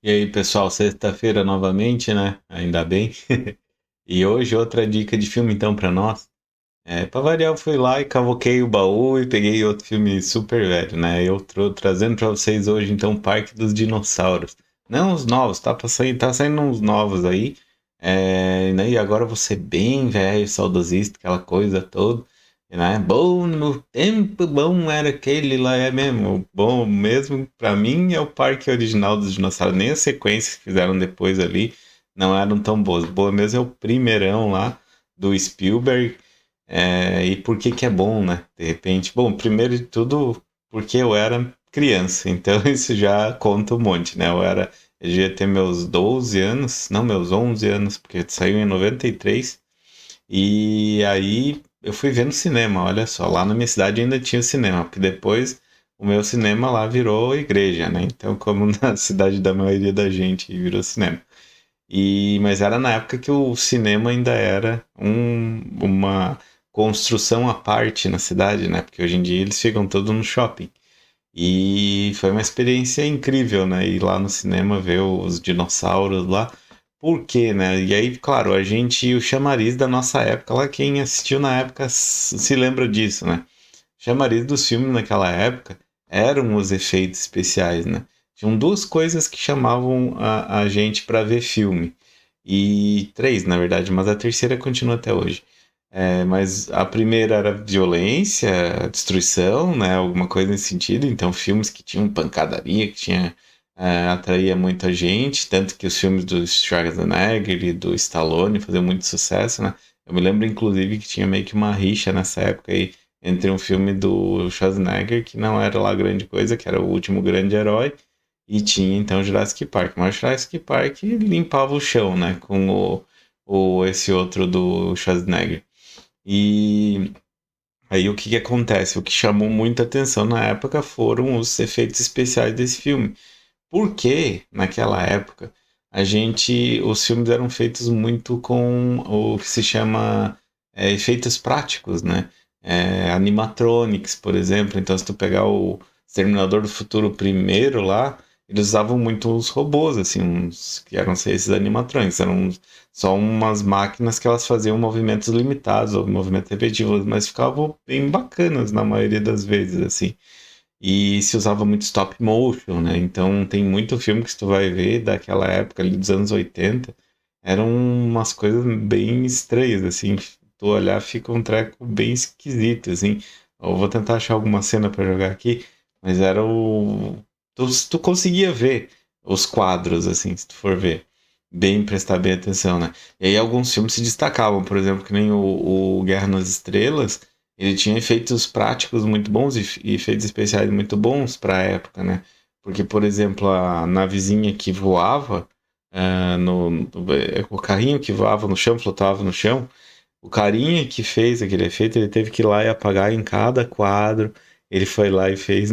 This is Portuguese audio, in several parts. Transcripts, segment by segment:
E aí, pessoal, sexta-feira novamente, né? Ainda bem. E hoje outra dica de filme então pra nós. Pra variar, eu fui lá e cavoquei o baú e peguei outro filme super velho, né? Eu tô trazendo pra vocês hoje então Parque dos Dinossauros. Não os novos, tá saindo uns novos aí. Né? E agora eu vou ser bem velho, saudosista, aquela coisa toda. Né? Bom no tempo, bom era aquele lá, é mesmo. Bom mesmo pra mim é o parque original dos dinossauros. Nem as sequências que fizeram depois ali não eram tão boas. Boa mesmo é o primeirão lá do Spielberg. E por que que é bom, né? De repente, bom, primeiro de tudo, porque eu era criança, então isso já conta um monte, né? Eu devia ter meus 12 anos, não, meus 11 anos, porque saiu em 93, e aí eu fui ver no cinema, olha só, lá na minha cidade ainda tinha cinema, porque depois o meu cinema lá virou igreja, né? Então, como na cidade da maioria da gente virou cinema. Mas era na época que o cinema ainda era uma construção à parte na cidade, né? Porque hoje em dia eles ficam todos no shopping. E foi uma experiência incrível, né? Ir lá no cinema ver os dinossauros lá. Por quê, né? E aí, claro, o chamariz da nossa época, lá quem assistiu na época se lembra disso, né? O chamariz dos filmes naquela época eram os efeitos especiais, né? Tinham duas coisas que chamavam a gente para ver filme. E três, na verdade, mas a terceira continua até hoje. Mas a primeira era violência, destruição, né? Alguma coisa nesse sentido. Então, filmes que tinham pancadaria, atraía muita gente. Tanto que os filmes do Schwarzenegger e do Stallone faziam muito sucesso, né? Eu me lembro, inclusive, que tinha meio que uma rixa nessa época aí entre um filme do Schwarzenegger, que não era lá grande coisa, que era o último grande herói, e tinha então Jurassic Park. Mas o Jurassic Park limpava o chão, né? Com esse outro do Schwarzenegger. E aí o que que acontece? O que chamou muita atenção na época foram os efeitos especiais desse filme. Porque naquela época os filmes eram feitos muito com o que se chama efeitos práticos, né? Animatronics, por exemplo. Então, se tu pegar o Exterminador do Futuro primeiro lá, eles usavam muito os robôs, assim, uns que eram esses animatronics, só umas máquinas que elas faziam movimentos limitados ou movimentos repetitivos, mas ficavam bem bacanas na maioria das vezes, assim. E se usava muito stop motion, né? Então tem muito filme que tu vai ver daquela época ali dos anos 80, eram umas coisas bem estranhas, assim. Tu olhar fica um treco bem esquisito, assim. Eu vou tentar achar alguma cena pra jogar aqui, mas era o. Tu conseguia ver os quadros, assim, se tu for ver. Bem, prestar bem atenção, né? E aí alguns filmes se destacavam, por exemplo, que nem o Guerra nas Estrelas, ele tinha efeitos práticos muito bons e efeitos especiais muito bons para a época, né? Porque, por exemplo, a navezinha que voava, o carrinho que voava no chão, flotava no chão, o carinha que fez aquele efeito, ele teve que ir lá e apagar em cada quadro. Ele foi lá e fez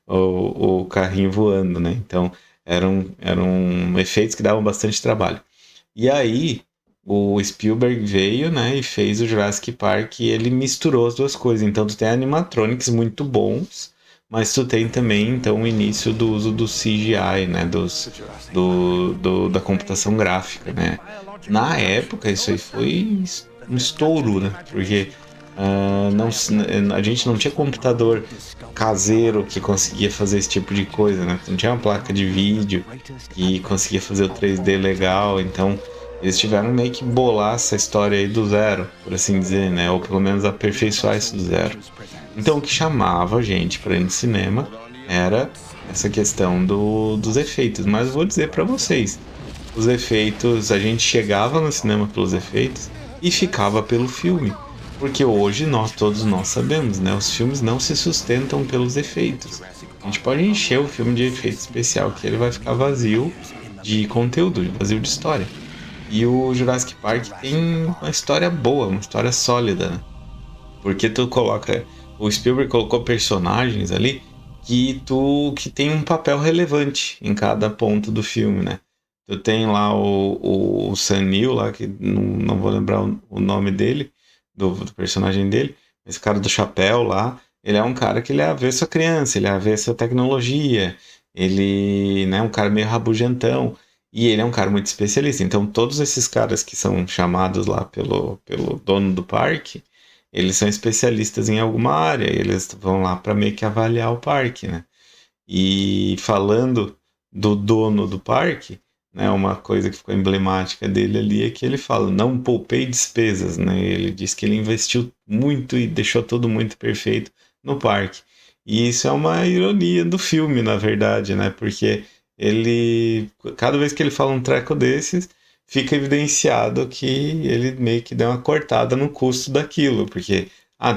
o carrinho voando, né? Então, eram efeitos que davam bastante trabalho. E aí, o Spielberg veio, né, e fez o Jurassic Park e ele misturou as duas coisas. Então, tu tem animatronics muito bons, mas tu tem também, então, o início do uso do CGI, né, da computação gráfica, né. Na época, isso aí foi um estouro, né, porque não, a gente não tinha computador caseiro que conseguia fazer esse tipo de coisa, né, não tinha uma placa de vídeo que conseguia fazer o 3D legal, então eles tiveram meio que bolar essa história aí do zero, por assim dizer, né? Ou pelo menos aperfeiçoar isso do zero. Então o que chamava a gente para ir no cinema era essa questão dos efeitos. Mas eu vou dizer para vocês, os efeitos, a gente chegava no cinema pelos efeitos e ficava pelo filme. Porque hoje todos nós sabemos, né? Os filmes não se sustentam pelos efeitos. A gente pode encher o filme de efeito especial que ele vai ficar vazio de conteúdo, vazio de história. E o Jurassic Park tem uma história boa, uma história sólida, né? Porque o Spielberg colocou personagens ali que tem um papel relevante em cada ponto do filme, né? Tu tem lá o Sam Neill lá, que não vou lembrar o nome dele, do personagem dele, mas o cara do chapéu lá, ele é um cara que ele é avesso à criança, ele é avesso à tecnologia, ele, né, é um cara meio rabugentão, e ele é um cara muito especialista. Então, todos esses caras que são chamados lá pelo dono do parque, eles são especialistas em alguma área, e eles vão lá para meio que avaliar o parque, né? E falando do dono do parque, né, uma coisa que ficou emblemática dele ali é que ele fala, não poupei despesas, né? Ele diz que ele investiu muito e deixou tudo muito perfeito no parque. E isso é uma ironia do filme, na verdade, né? Porque ele, cada vez que ele fala um treco desses, fica evidenciado que ele meio que deu uma cortada no custo daquilo, porque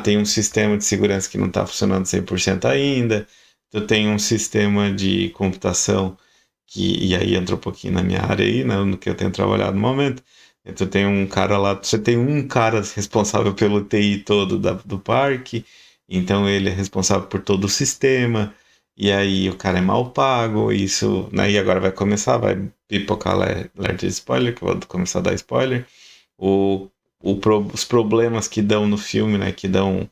tem um sistema de segurança que não está funcionando 100% ainda, tu tem um sistema de computação e aí entra um pouquinho na minha área aí, né, no que eu tenho trabalhado no momento. Tu tem um cara lá, você tem um cara responsável pelo TI todo do parque, então ele é responsável por todo o sistema, e aí o cara é mal pago, isso, né, e agora vai pipocar alerta de spoiler, que eu vou começar a dar spoiler, o, os problemas que dão no filme, né, que dão,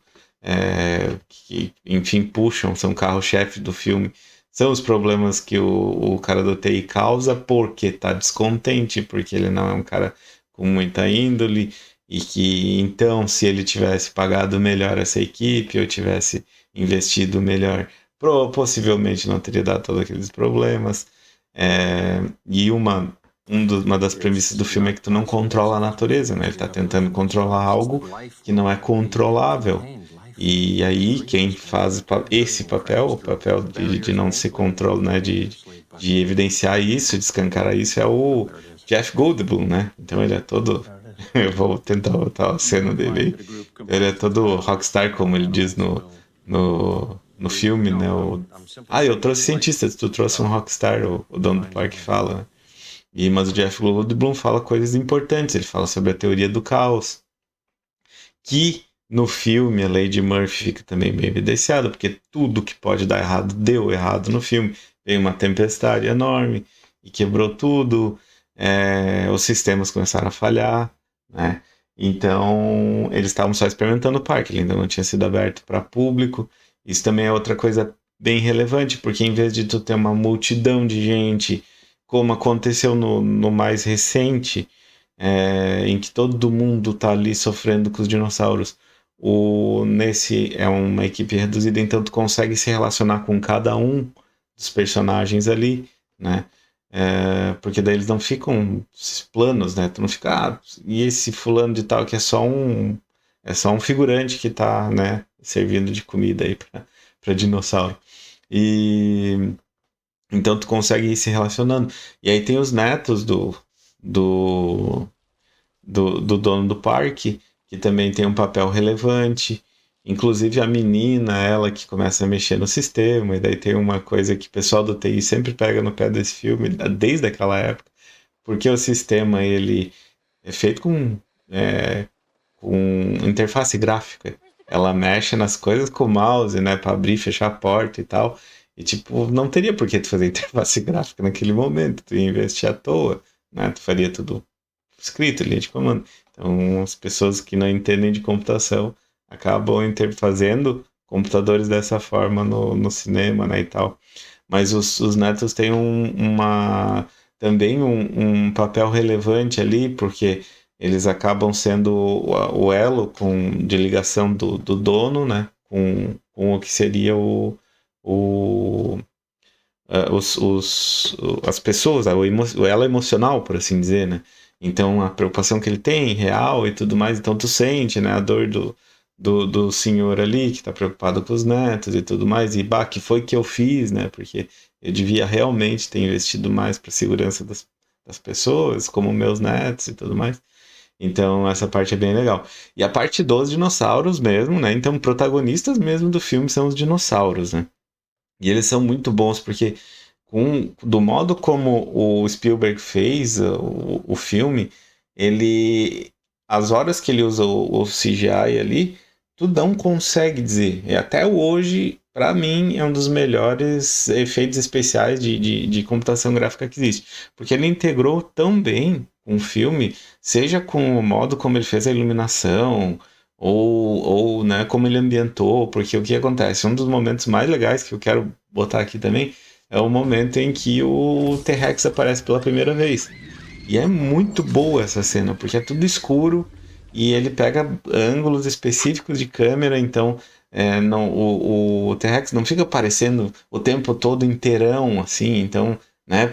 que enfim puxam, são carro-chefe do filme, são os problemas que o cara do TI causa porque tá descontente, porque ele não é um cara com muita índole, e que então se ele tivesse pagado melhor essa equipe, ou tivesse investido melhor, possivelmente não teria dado todos aqueles problemas. E uma das premissas do filme é que tu não controla a natureza, né? Ele tá tentando controlar algo que não é controlável. E aí quem faz esse papel, o papel de não se controlar, né? De evidenciar isso, de escancarar isso, é o Jeff Goldblum, né? Então ele é todo. Eu vou tentar botar a cena dele aí. Ele é todo rockstar, como ele diz no filme, né? Eu trouxe cientistas, tu trouxe um rockstar, o dono do parque fala, né? Mas o Jeff Goldblum fala coisas importantes. Ele fala sobre a teoria do caos, que no filme a Lady Murphy fica também bem evidenciada, porque tudo que pode dar errado deu errado no filme. Veio uma tempestade enorme e quebrou tudo. Os sistemas começaram a falhar, né? Então eles estavam só experimentando o parque, ele ainda não tinha sido aberto para público. Isso também é outra coisa bem relevante, porque em vez de tu ter uma multidão de gente, como aconteceu no mais recente, em que todo mundo tá ali sofrendo com os dinossauros. Nesse é uma equipe reduzida, então tu consegue se relacionar com cada um dos personagens ali, né? Porque daí eles não ficam planos, né? Tu não fica, e esse fulano de tal que é só um figurante que tá, né, servindo de comida aí para dinossauro. E então tu consegue ir se relacionando. E aí tem os netos do, do dono do parque, que também tem um papel relevante. Inclusive a menina, ela que começa a mexer no sistema, e daí tem uma coisa que o pessoal do TI sempre pega no pé desse filme, desde aquela época, porque o sistema ele é feito com interface gráfica. Ela mexe nas coisas com o mouse, né, para abrir e fechar a porta e tal. E tipo, não teria por que tu fazer interface gráfica naquele momento, tu ia investir à toa, né? Tu faria tudo escrito, linha de comando. Então, as pessoas que não entendem de computação acabam fazendo computadores dessa forma no cinema, né, e tal. Mas os netos têm também um papel relevante ali, porque eles acabam sendo o elo de ligação do dono, né, com o que seria o, as pessoas, o elo emocional, por assim dizer, né? Então a preocupação que ele tem, real e tudo mais, então tu sente, né, a dor do senhor ali, que tá preocupado com os netos e tudo mais, e que foi que eu fiz, né? Porque eu devia realmente ter investido mais para a segurança das pessoas, como meus netos e tudo mais. Então essa parte é bem legal. E a parte dos dinossauros mesmo, né? Então protagonistas mesmo do filme são os dinossauros, né? E eles são muito bons porque do modo como o Spielberg fez o filme, as horas que ele usa o CGI ali, tu não consegue dizer. E até hoje, para mim, é um dos melhores efeitos especiais de computação gráfica que existe. Porque ele integrou tão bem com o filme, seja com o modo como ele fez a iluminação, ou né, como ele ambientou, porque o que acontece? Um dos momentos mais legais que eu quero botar aqui também é o momento em que o T-Rex aparece pela primeira vez. E é muito boa essa cena, porque é tudo escuro e ele pega ângulos específicos de câmera, então não, o T-Rex não fica aparecendo o tempo todo inteirão, assim, então, né,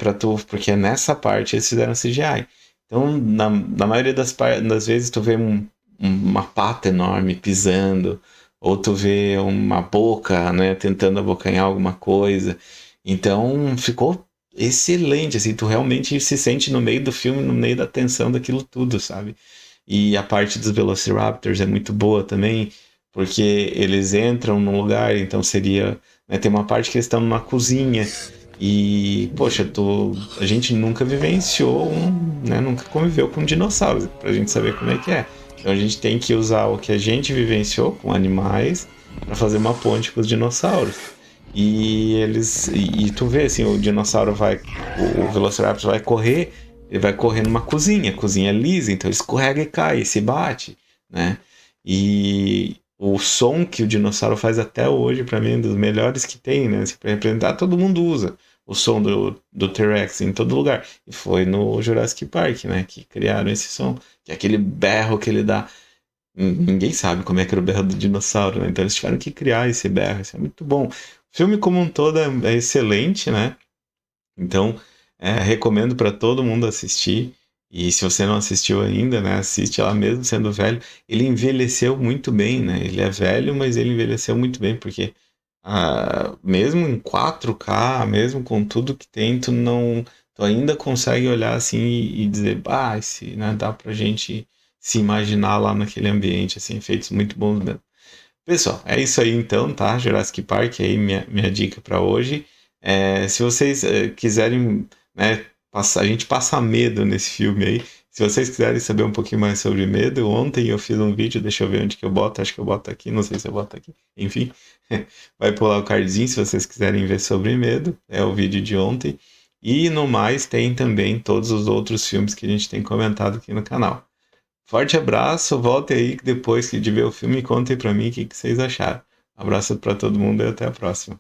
porque nessa parte eles fizeram CGI. Então, na maioria das vezes, tu vê uma pata enorme pisando, ou tu vê uma boca, né, tentando abocanhar alguma coisa. Então, ficou excelente, assim, tu realmente se sente no meio do filme, no meio da tensão daquilo tudo, sabe? E a parte dos Velociraptors é muito boa também, porque eles entram num lugar, então seria, né, tem uma parte que eles estão numa cozinha e, poxa, a gente nunca vivenciou né, nunca conviveu com dinossauros, pra gente saber como é que é. Então a gente tem que usar o que a gente vivenciou com animais para fazer uma ponte com os dinossauros. E tu vê assim, o Velociraptor vai correr, ele vai correr numa cozinha lisa, então ele escorrega e cai, e se bate, né? E o som que o dinossauro faz até hoje, para mim, é um dos melhores que tem, né? Assim, para representar, todo mundo usa o som do T-Rex em todo lugar. E foi no Jurassic Park, né, que criaram esse som, que é aquele berro que ele dá. Ninguém sabe como é que era o berro do dinossauro, né? Então eles tiveram que criar esse berro, isso é muito bom. O filme como um todo é excelente, né? Então, recomendo para todo mundo assistir. E se você não assistiu ainda, né, assiste lá mesmo sendo velho. Ele envelheceu muito bem, né? Ele é velho, mas ele envelheceu muito bem, porque mesmo em 4K, mesmo com tudo que tem, tu ainda consegue olhar assim e dizer, esse, né, dá pra gente se imaginar lá naquele ambiente, assim, efeitos muito bons mesmo. Pessoal, é isso aí então, tá? Jurassic Park aí, minha dica para hoje. Se vocês quiserem, né, a gente passa medo nesse filme aí. Se vocês quiserem saber um pouquinho mais sobre medo, ontem eu fiz um vídeo, deixa eu ver onde que eu boto, acho que eu boto aqui, não sei se eu boto aqui. Enfim, vai pular o cardzinho se vocês quiserem ver sobre medo, é o vídeo de ontem. E no mais tem também todos os outros filmes que a gente tem comentado aqui no canal. Forte abraço, volte aí depois de ver o filme e contem pra mim o que vocês acharam. Abraço pra todo mundo e até a próxima.